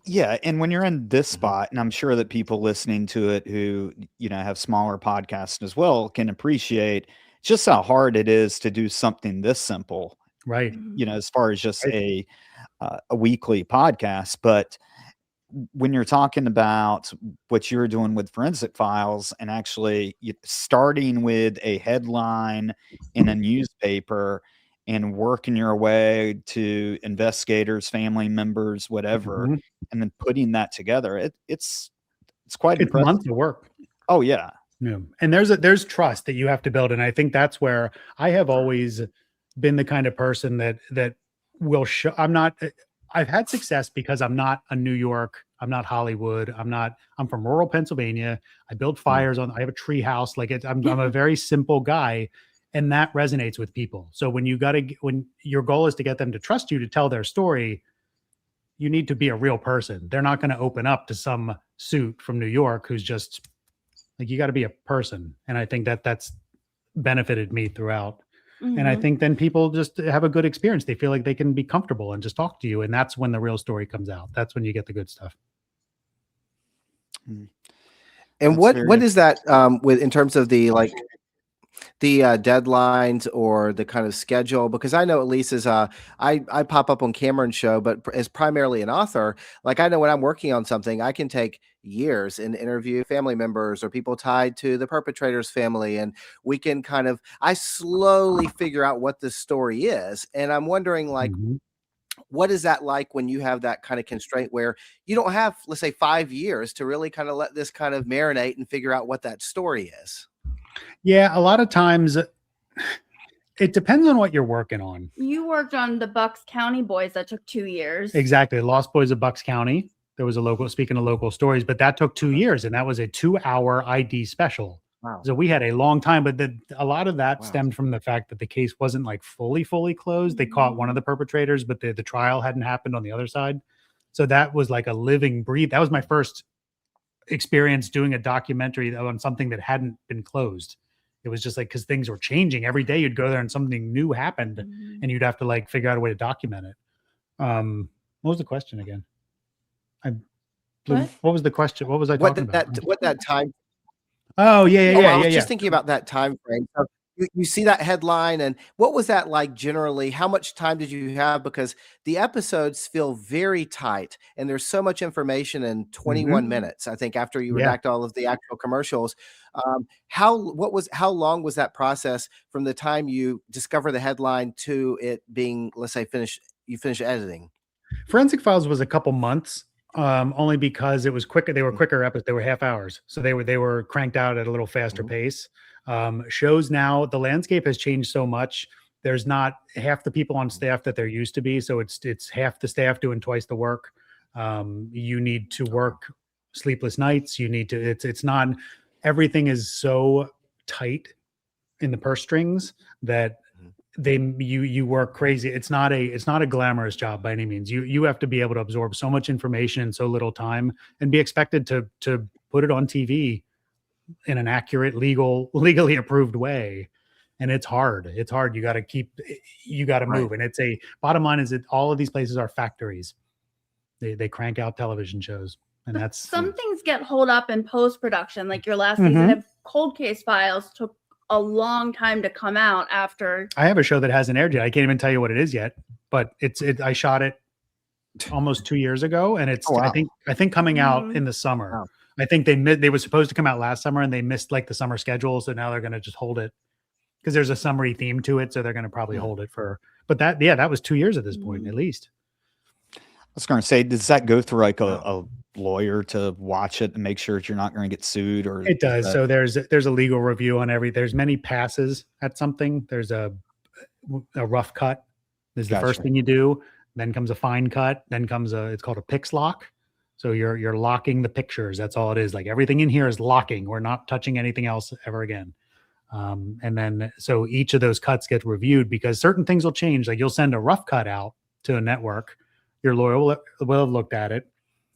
Yeah. And when you're in this spot, and I'm sure that people listening to it who, have smaller podcasts as well can appreciate, just how hard it is to do something this simple, Right. as far as just Right. a weekly podcast. But when you're talking about what you're doing with Forensic Files and actually starting with a headline in a newspaper and working your way to investigators, family members, whatever, Mhm. and then putting that together, it's quite It's impressive. months of work. Oh yeah. Yeah. And there's trust that you have to build. And I think that's where I have always been the kind of person that will show. I've had success because I'm not a New York, I'm not Hollywood, I'm from rural Pennsylvania. I build fires I have a tree house. Like I'm a very simple guy, and that resonates with people. So when your goal is to get them to trust you to tell their story, you need to be a real person. They're not going to open up to some suit from New York who's just like, you got to be a person. And I think that's benefited me throughout. And I think then people just have a good experience. They feel like they can be comfortable and just talk to you. And that's when the real story comes out. That's when you get the good stuff. And That's what very is that with in terms of the deadlines or the kind of schedule? Because I know at least as I pop up on Cameron's show, but as primarily an author, like I know when I'm working on something, I can take years and interview family members or people tied to the perpetrator's family, and we can I slowly figure out what the story is. And I'm wondering, like, what is that like when you have that kind of constraint where you don't have, let's say, 5 years to really kind of let this kind of marinate and figure out what that story is? Yeah, a lot of times it depends on what you're working on. You worked on the Bucks County Boys that took 2 years. Exactly. Lost Boys of Bucks County. There was speaking of local stories, but that took 2 years, and that was a 2-hour ID special. Wow. So we had a long time, but a lot of that stemmed from the fact that the case wasn't like fully closed. They caught one of the perpetrators, but the trial hadn't happened on the other side. So that was like a living breathe. That was my first experience doing a documentary on something that hadn't been closed. It was just like, because things were changing every day. You'd go there and something new happened, and you'd have to like figure out a way to document it. What was the question again? What was the question? What was I talking about? What that time? Oh yeah. I was just thinking about that time frame. So you see that headline, and what was that like generally? How much time did you have? Because the episodes feel very tight, and there's so much information in 21 minutes. I think after you redact all of the actual commercials, how long was that process from the time you discover the headline to it being, let's say, you finish editing? Forensic Files was a couple months. Only because it was quicker. They were quicker episodes. They were half hours. So they were cranked out at a little faster pace. Shows now, the landscape has changed so much. There's not half the people on staff that there used to be. So it's half the staff doing twice the work. You need to work sleepless nights. It's not, everything is so tight in the purse strings that you work crazy. It's not a glamorous job by any means. You have to be able to absorb so much information in so little time and be expected to put it on TV in an accurate, legally approved way. And it's hard. You got to move. And bottom line is that all of these places are factories. They crank out television shows. And but some things get hold up in post-production. Like your last season of Cold Case Files took a long time to come out after. I have a show that hasn't aired yet. I can't even tell you what it is yet, but I shot it almost 2 years ago, and it's I think coming out in the summer. Wow. I think they were supposed to come out last summer, and they missed like the summer schedule, so now they're going to just hold it because there's a summery theme to it, so they're going to probably hold it for. But that was 2 years at this point at least. I was going to say, does that go through like a lawyer to watch it and make sure that you're not going to get sued? Or it does. So there's a legal review on there's many passes at something. There's a rough cut. This is the first thing you do. Then comes a fine cut. Then comes it's called a PIX lock. So you're locking the pictures. That's all it is. Like everything in here is locking. We're not touching anything else ever again. And then so each of those cuts get reviewed because certain things will change. Like you'll send a rough cut out to a network. Your lawyer will have looked at it,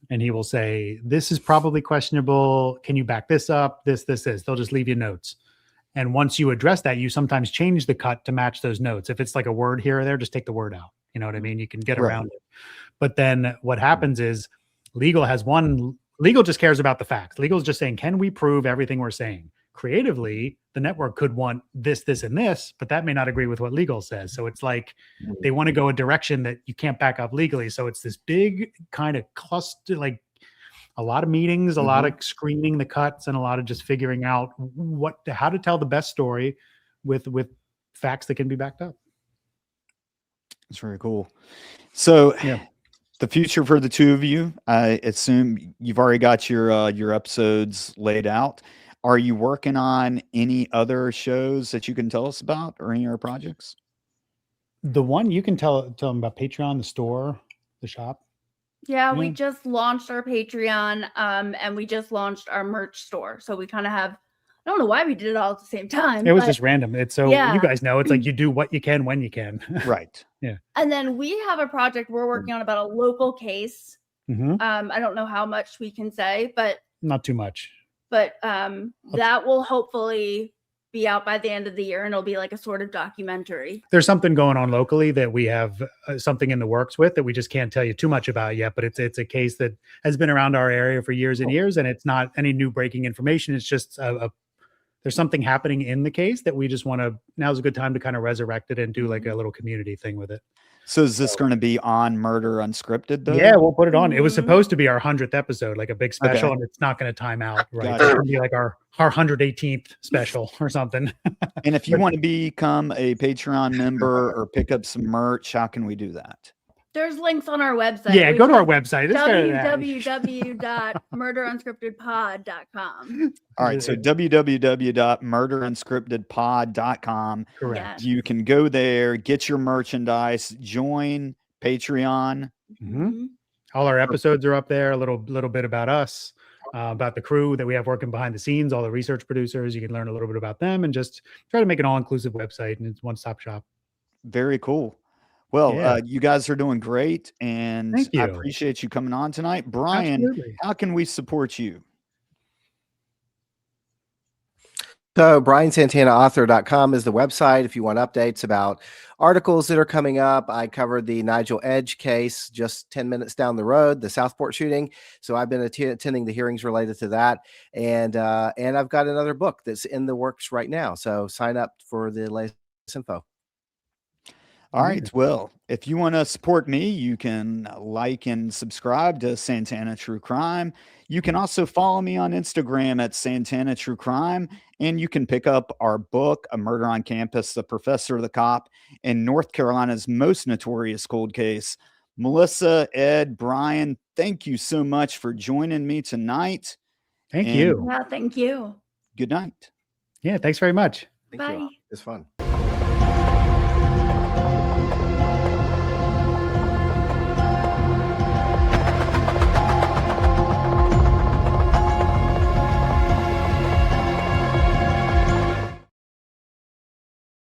and he will say, this is probably questionable. Can you back this up? This. They'll just leave you notes. And once you address that, you sometimes change the cut to match those notes. If it's like a word here or there, just take the word out. You know what I mean? You can get around it. But then what happens is legal just cares about the facts. Legal is just saying, can we prove everything we're saying? creatively, the network could want this, this, and this, but that may not agree with what legal says. So it's like they want to go a direction that you can't back up legally. So it's this big kind of cluster, like a lot of meetings, a lot of screening the cuts, and a lot of just figuring out how to tell the best story with facts that can be backed up. It's very cool. So the future for the two of you, I assume you've already got your episodes laid out. Are you working on any other shows that you can tell us about, or any other projects? The one you can tell them about: Patreon, the store, the shop. Yeah, we just launched our Patreon, and we just launched our merch store. So we kind of have, I don't know why we did it all at the same time. It was just random. It's so you guys know, it's like you do what you can when you can. Right. Yeah. And then we have a project we're working on about a local case. I don't know how much we can say, but not too much. But that will hopefully be out by the end of the year, and it'll be like a sort of documentary. There's something going on locally that we have something in the works with that we just can't tell you too much about yet, but it's a case that has been around our area for years and years, and it's not any new breaking information. It's just there's something happening in the case that we just want to, now's a good time to kind of resurrect it and do like a little community thing with it. So is this going to be on Murder Unscripted though? Yeah, we'll put it on. It was supposed to be our 100th episode, like a big special, and it's not going to time out. Right, it's going to be like our 118th special or something. And if you want to become a Patreon member or pick up some merch, how can we do that? There's links on our website. Yeah, go to our website. www.murderunscriptedpod.com. All right, so www.murderunscriptedpod.com. Correct. You can go there, get your merchandise, join Patreon. All our episodes are up there. A little bit about us, about the crew that we have working behind the scenes, all the research producers. You can learn a little bit about them and just try to make an all-inclusive website, and it's one-stop shop. Very cool. Well, you guys are doing great, and Thank you. I appreciate you coming on tonight. Brian, how can we support you? So BrianSantanaAuthor.com is the website if you want updates about articles that are coming up. I covered the Nigel Edge case just 10 minutes down the road, the Southport shooting. So I've been attending the hearings related to that. And I've got another book that's in the works right now. So sign up for the latest info. All right. Well, if you want to support me, you can like and subscribe to Santana True Crime. You can also follow me on Instagram at Santana True Crime, and you can pick up our book, A Murder on Campus, The Professor, the Cop, and North Carolina's Most Notorious Cold Case. Melissa, Ed, Brian, thank you so much for joining me tonight. Thank you. Yeah, thank you. Good night. Yeah, thanks very much. Thank you. It's fun.